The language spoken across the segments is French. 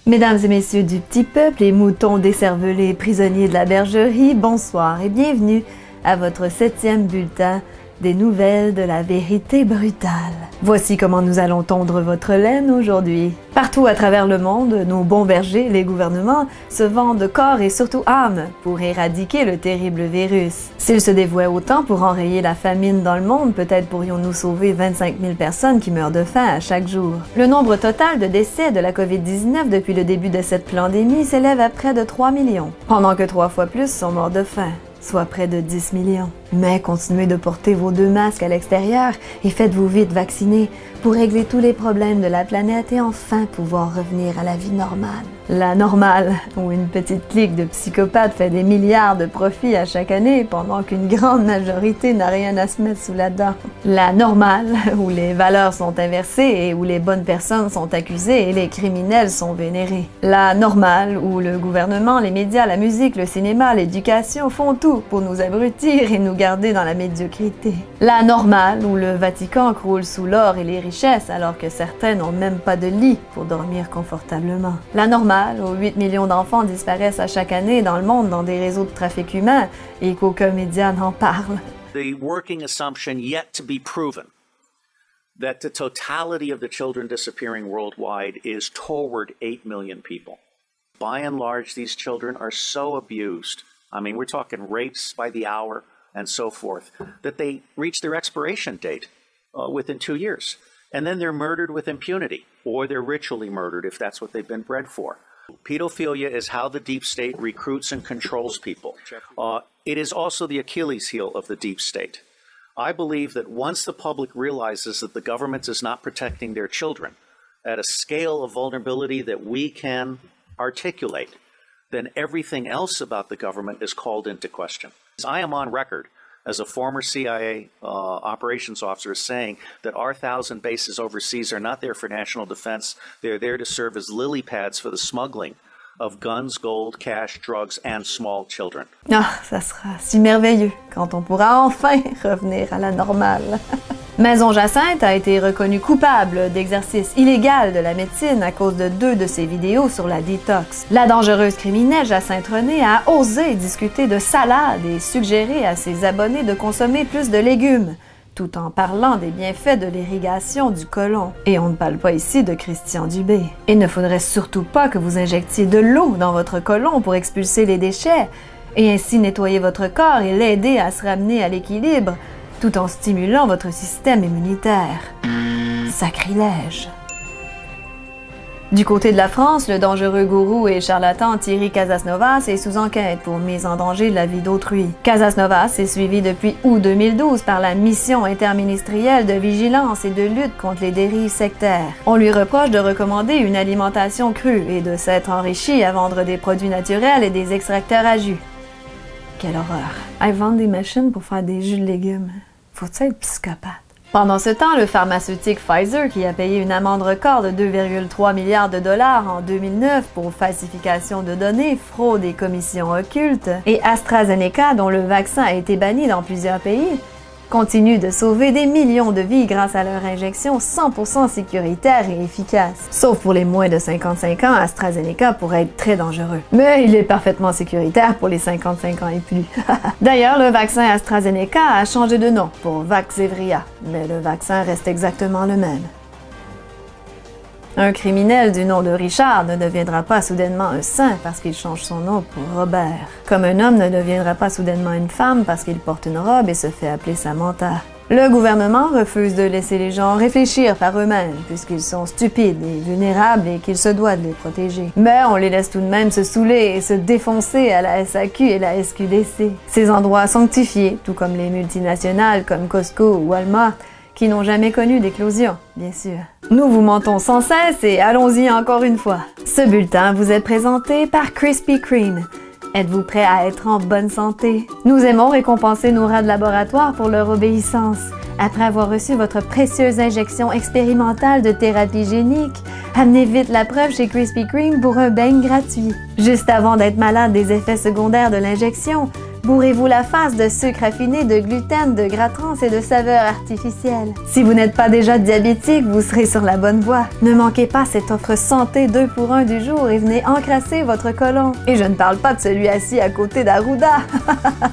Mesdames et messieurs du petit peuple et moutons décervelés, prisonniers de la bergerie, bonsoir et bienvenue à votre 7e bulletin des nouvelles de la vérité brutale. Voici comment nous allons tondre votre laine aujourd'hui. Partout à travers le monde, nos bons bergers, les gouvernements, se vendent corps et surtout âme pour éradiquer le terrible virus. S'ils se dévouaient autant pour enrayer la famine dans le monde, peut-être pourrions-nous sauver 25 000 personnes qui meurent de faim à chaque jour. Le nombre total de décès de la COVID-19 depuis le début de cette pandémie s'élève à près de 3 millions, pendant que 3 fois plus sont morts de faim, soit près de 10 millions. Mais continuez de porter vos 2 masques à l'extérieur et faites-vous vite vacciner pour régler tous les problèmes de la planète et enfin pouvoir revenir à la vie normale. La normale, où une petite clique de psychopathes fait des milliards de profits à chaque année pendant qu'une grande majorité n'a rien à se mettre sous la dent. La normale, où les valeurs sont inversées et où les bonnes personnes sont accusées et les criminels sont vénérés. La normale, où le gouvernement, les médias, la musique, le cinéma, l'éducation font tout pour nous abrutir et nous garder dans la médiocrité. La normale, où le Vatican croule sous l'or et les richesses alors que certains n'ont même pas de lit pour dormir confortablement. La normale, où 8 millions d'enfants disparaissent à chaque année dans le monde dans des réseaux de trafic humain et qu'aucun média n'en parle. The working assumption yet to be proven that the totality of the children disappearing worldwide is toward 8 million people. By and large, these children are so abused. I mean, we're talking rapes by the hour and so forth, that they reach their expiration date within 2 years. And then they're murdered with impunity, or they're ritually murdered if that's what they've been bred for. Pedophilia is how the deep state recruits and controls people. It is also the Achilles heel of the deep state. I believe that once the public realizes that the government is not protecting their children at a scale of vulnerability that we can articulate, then everything else about the government is called into question. I am on record as a former CIA operations officer saying that our 1,000 bases overseas are not there for national defense. They're there to serve as lily pads for the smuggling of guns, gold, cash, drugs, and small children. Ah, ça sera si merveilleux quand on pourra enfin revenir à la normale. Maison Jacinthe a été reconnue coupable d'exercice illégal de la médecine à cause de 2 de ses vidéos sur la détox. La dangereuse criminelle Jacinthe René a osé discuter de salade et suggérer à ses abonnés de consommer plus de légumes, tout en parlant des bienfaits de l'irrigation du côlon. Et on ne parle pas ici de Christian Dubé. Il ne faudrait surtout pas que vous injectiez de l'eau dans votre côlon pour expulser les déchets, et ainsi nettoyer votre corps et l'aider à se ramener à l'équilibre, tout en stimulant votre système immunitaire. Sacrilège! Du côté de la France, le dangereux gourou et charlatan Thierry Casasnovas est sous enquête pour mise en danger de la vie d'autrui. Casasnovas est suivi depuis août 2012 par la mission interministérielle de vigilance et de lutte contre les dérives sectaires. On lui reproche de recommander une alimentation crue et de s'être enrichi à vendre des produits naturels et des extracteurs à jus. Quelle horreur! Ils vendent des machines pour faire des jus de légumes. Faut-il être psychopathe? Pendant ce temps, le pharmaceutique Pfizer, qui a payé une amende record de 2,3 milliards de dollars en 2009 pour falsification de données, fraude et commission occulte, et AstraZeneca, dont le vaccin a été banni dans plusieurs pays, continue de sauver des millions de vies grâce à leur injection 100% sécuritaire et efficace. Sauf pour les moins de 55 ans, AstraZeneca pourrait être très dangereux. Mais il est parfaitement sécuritaire pour les 55 ans et plus. D'ailleurs, le vaccin AstraZeneca a changé de nom pour Vaxzevria, mais le vaccin reste exactement le même. Un criminel du nom de Richard ne deviendra pas soudainement un saint parce qu'il change son nom pour Robert. Comme un homme ne deviendra pas soudainement une femme parce qu'il porte une robe et se fait appeler Samantha. Le gouvernement refuse de laisser les gens réfléchir par eux-mêmes puisqu'ils sont stupides et vulnérables et qu'il se doit de les protéger. Mais on les laisse tout de même se saouler et se défoncer à la SAQ et la SQDC. Ces endroits sanctifiés, tout comme les multinationales comme Costco ou Walmart, qui n'ont jamais connu d'éclosion, bien sûr. Nous vous mentons sans cesse et allons-y encore une fois. Ce bulletin vous est présenté par Krispy Kreme. Êtes-vous prêt à être en bonne santé? Nous aimons récompenser nos rats de laboratoire pour leur obéissance. Après avoir reçu votre précieuse injection expérimentale de thérapie génique, amenez vite la preuve chez Krispy Kreme pour un beigne gratuit. Juste avant d'être malade des effets secondaires de l'injection, Bourrez-vous la face de sucre raffiné, de gluten, de gras trans et de saveurs artificielles. Si vous n'êtes pas déjà diabétique, vous serez sur la bonne voie. Ne manquez pas cette offre santé 2 pour 1 du jour et venez encrasser votre côlon. Et je ne parle pas de celui assis à côté d'Arruda.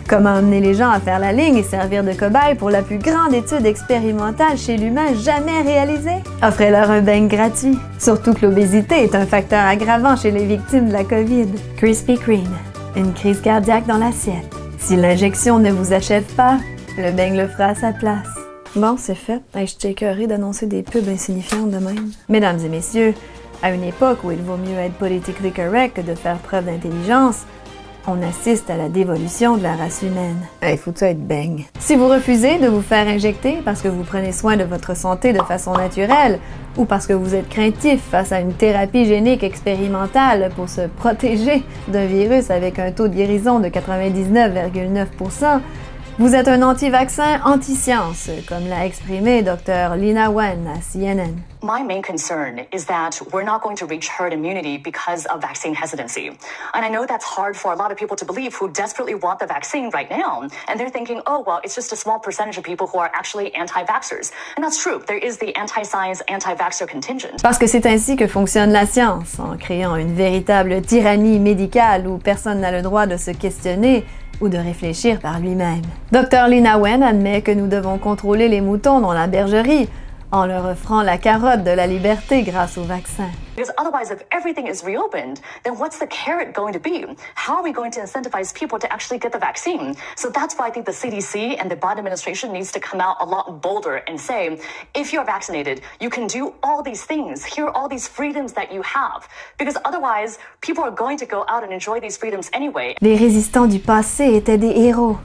Comment amener les gens à faire la ligne et servir de cobaye pour la plus grande étude expérimentale chez l'humain jamais réalisée? Offrez-leur un beigne gratuit. Surtout que l'obésité est un facteur aggravant chez les victimes de la COVID. Krispy Kreme. Une crise cardiaque dans l'assiette. Si l'injection ne vous achève pas, le beigne le fera à sa place. Bon, c'est fait. Je suis écœurée d'annoncer des pubs insignifiantes de même. Mesdames et messieurs, à une époque où il vaut mieux être politically correct que de faire preuve d'intelligence, on assiste à la dévolution de la race humaine. Faut-tu être beigne? Si vous refusez de vous faire injecter parce que vous prenez soin de votre santé de façon naturelle ou parce que vous êtes craintif face à une thérapie génique expérimentale pour se protéger d'un virus avec un taux de guérison de 99,9%, vous êtes un anti-vaccin anti-science, comme l'a exprimé Dr. Lina Wen à CNN. My main concern is that we're not going to reach herd immunity because of vaccine hesitancy. And I know that's hard for a lot of people to believe who desperately want the vaccine right now. And they're thinking, oh, well, it's just a small percentage of people who are actually anti-vaxxers. And that's true. There is the anti-science, anti-vaxxer contingent. Parce que c'est ainsi que fonctionne la science, en créant une véritable tyrannie médicale où personne n'a le droit de se questionner ou de réfléchir par lui-même. Dr. Lina Wen admet que nous devons contrôler les moutons dans la bergerie en leur offrant la carotte de la liberté grâce au vaccin. Because otherwise, if everything is reopened, then what's the carrot going to be? How are we going to incentivize people to actually get the vaccine? So that's why I think the CDC and the Biden administration needs to come out a lot bolder and say, if you're vaccinated, you can do all these things. Here are all these freedoms that you have. Because otherwise, people are going to go out and enjoy these freedoms anyway. Les résistants du passé étaient des héros.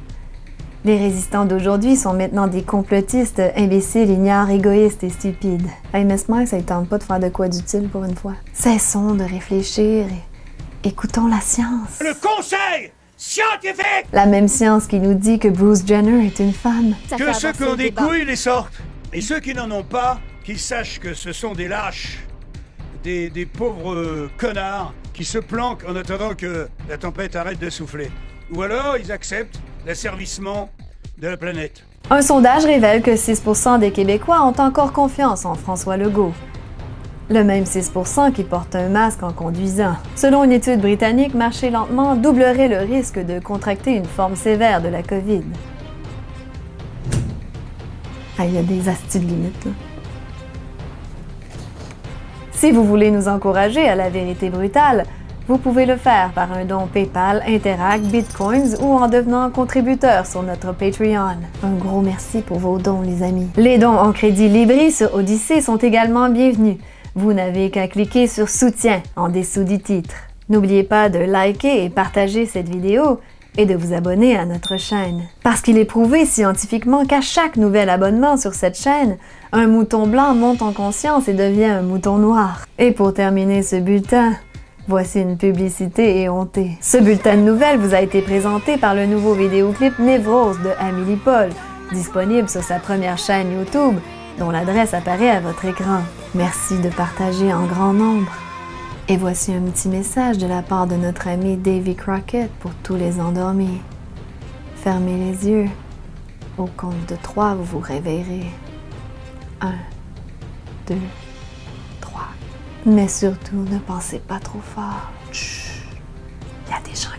Les résistants d'aujourd'hui sont maintenant des complotistes, imbéciles, ignares, égoïstes et stupides. Hey, mais Smart, ça ne tente pas de faire de quoi d'utile pour une fois. Cessons de réfléchir et écoutons la science. Le conseil scientifique! La même science qui nous dit que Bruce Jenner est une femme. Que ceux qui ont des couilles les sortent. Et ceux qui n'en ont pas, qu'ils sachent que ce sont des lâches. Des pauvres connards qui se planquent en attendant que la tempête arrête de souffler. Ou alors ils acceptent l'asservissement de la planète. Un sondage révèle que 6% des Québécois ont encore confiance en François Legault. Le même 6% qui porte un masque en conduisant. Selon une étude britannique, marcher lentement doublerait le risque de contracter une forme sévère de la COVID. Ah, il y a des astuces de limites, là. Si vous voulez nous encourager à la vérité brutale, vous pouvez le faire par un don PayPal, Interac, Bitcoins ou en devenant contributeur sur notre Patreon. Un gros merci pour vos dons, les amis. Les dons en crédit Libri sur Odyssée sont également bienvenus. Vous n'avez qu'à cliquer sur Soutien en dessous du titre. N'oubliez pas de liker et partager cette vidéo et de vous abonner à notre chaîne. Parce qu'il est prouvé scientifiquement qu'à chaque nouvel abonnement sur cette chaîne, un mouton blanc monte en conscience et devient un mouton noir. Et pour terminer ce bulletin, voici une publicité éhontée. Ce bulletin de nouvelles vous a été présenté par le nouveau vidéoclip Névrose de Amélie Paul, disponible sur sa première chaîne YouTube, dont l'adresse apparaît à votre écran. Merci de partager en grand nombre. Et voici un petit message de la part de notre ami Davy Crockett pour tous les endormis. Fermez les yeux. Au compte de 3, vous vous réveillerez. 1, 2, 3. Mais surtout, ne pensez pas trop fort. Chut. Il y a des gens